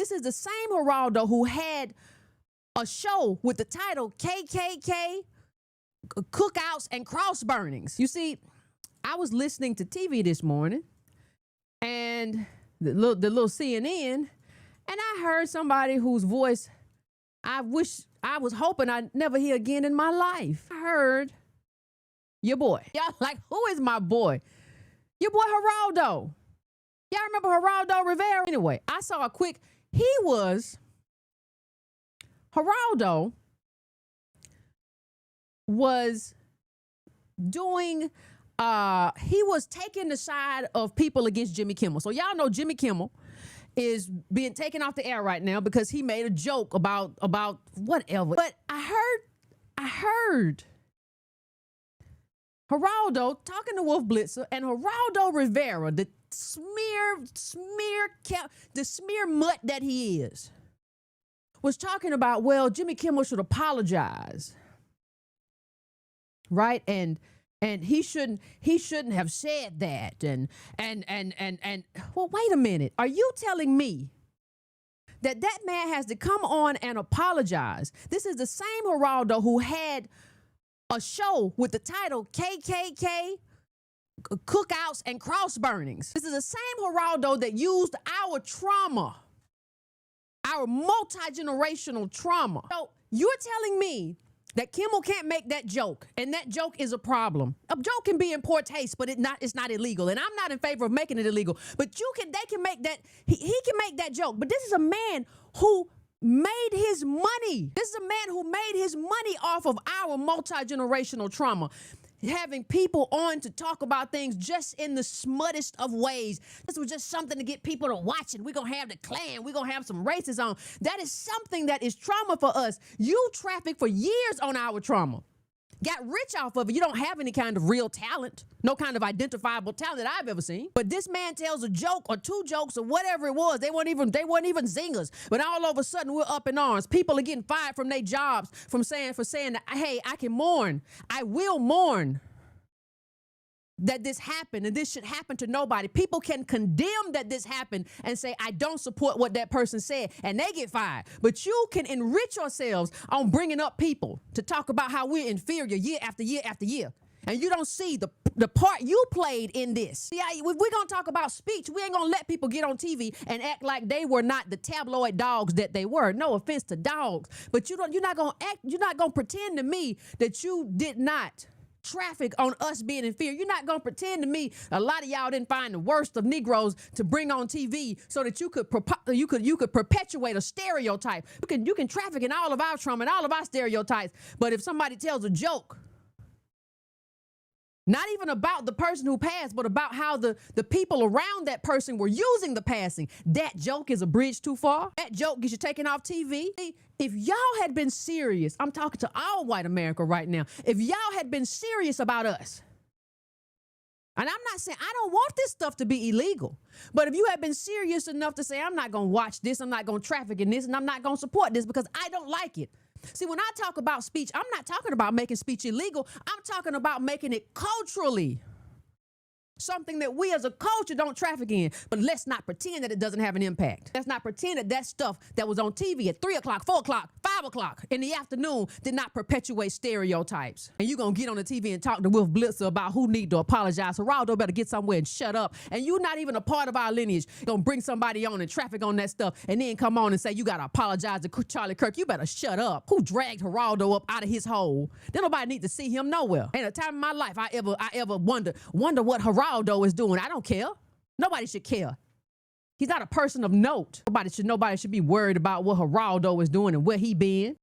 This is the same Geraldo who had a show with the title KKK Cookouts and Cross Burnings. You see, I was listening to TV this morning and the little CNN, and I heard somebody whose voice I was hoping I'd never hear again in my life. I heard your boy. Y'all like, who is my boy? Your boy Geraldo. Y'all remember Geraldo Rivera? Anyway, I saw a quick, Geraldo was doing, he was taking the side of people against Jimmy Kimmel. So y'all know Jimmy Kimmel is being taken off the air right now because he made a joke about whatever. But I heard Geraldo talking to Wolf Blitzer, and Geraldo Rivera, the smear mutt that he is, was talking about, well, Jimmy Kimmel should apologize, right? And he shouldn't have said that. And well, wait a minute. Are you telling me that man has to come on and apologize? This is the same Geraldo who had a show with the title KKK Cookouts and Cross Burnings. This is the same Geraldo that used our trauma, our multi-generational trauma. So you're telling me that Kimmel can't make that joke, and that joke is a problem. A joke can be in poor taste, but it's not illegal. And I'm not in favor of making it illegal. But they can make that, he can make that joke. But this is a man who made his money. This is a man who made his money off of our multi-generational trauma. Having people on to talk about things just in the smuttest of ways. This was just something to get people to watch it. We're going to have the Klan. We're going to have some races on. That is something that is trauma for us. You trafficked for years on our trauma. Got rich off of it. You don't have any kind of real talent. No kind of identifiable talent that I've ever seen. But this man tells a joke or two jokes or whatever it was. They weren't even zingers. But all of a sudden we're up in arms. People are getting fired from their jobs for saying that, hey, I can mourn. I will mourn that this happened, and this should happen to nobody. People can condemn that this happened and say, I don't support what that person said, and they get fired. But you can enrich yourselves on bringing up people to talk about how we're inferior year after year after year. And you don't see the part you played in this. See, if we're going to talk about speech, we ain't going to let people get on TV and act like they were not the tabloid dogs that they were. No offense to dogs, but you're not going to pretend to me that you did not traffic on us being inferior. You're not going to pretend to me a lot of y'all didn't find the worst of Negroes to bring on TV so that you could perpetuate a stereotype. You can traffic in all of our trauma and all of our stereotypes. But if somebody tells a joke, not even about the person who passed, but about how the people around that person were using the passing, that joke is a bridge too far. That joke gets you taken off TV. If y'all had been serious, I'm talking to all white America right now. If y'all had been serious about us, and I'm not saying I don't want this stuff to be illegal, but if you had been serious enough to say, I'm not going to watch this, I'm not going to traffic in this, and I'm not going to support this because I don't like it. See, when I talk about speech, I'm not talking about making speech illegal. I'm talking about making it culturally something that we as a culture don't traffic in. But let's not pretend that it doesn't have an impact. Let's not pretend that stuff that was on TV at 3 o'clock, 4 o'clock, 5 o'clock in the afternoon did not perpetuate stereotypes. And you're going to get on the TV and talk to Wolf Blitzer about who need to apologize. Geraldo better get somewhere and shut up. And you're not even a part of our lineage. You're going to bring somebody on and traffic on that stuff and then come on and say you got to apologize to Charlie Kirk. You better shut up. Who dragged Geraldo up out of his hole? Then nobody need to see him nowhere. Ain't a time in my life I ever wonder what Geraldo is doing. I don't care. Nobody should care. He's not a person of note. Nobody should be worried about what Geraldo is doing and where he been.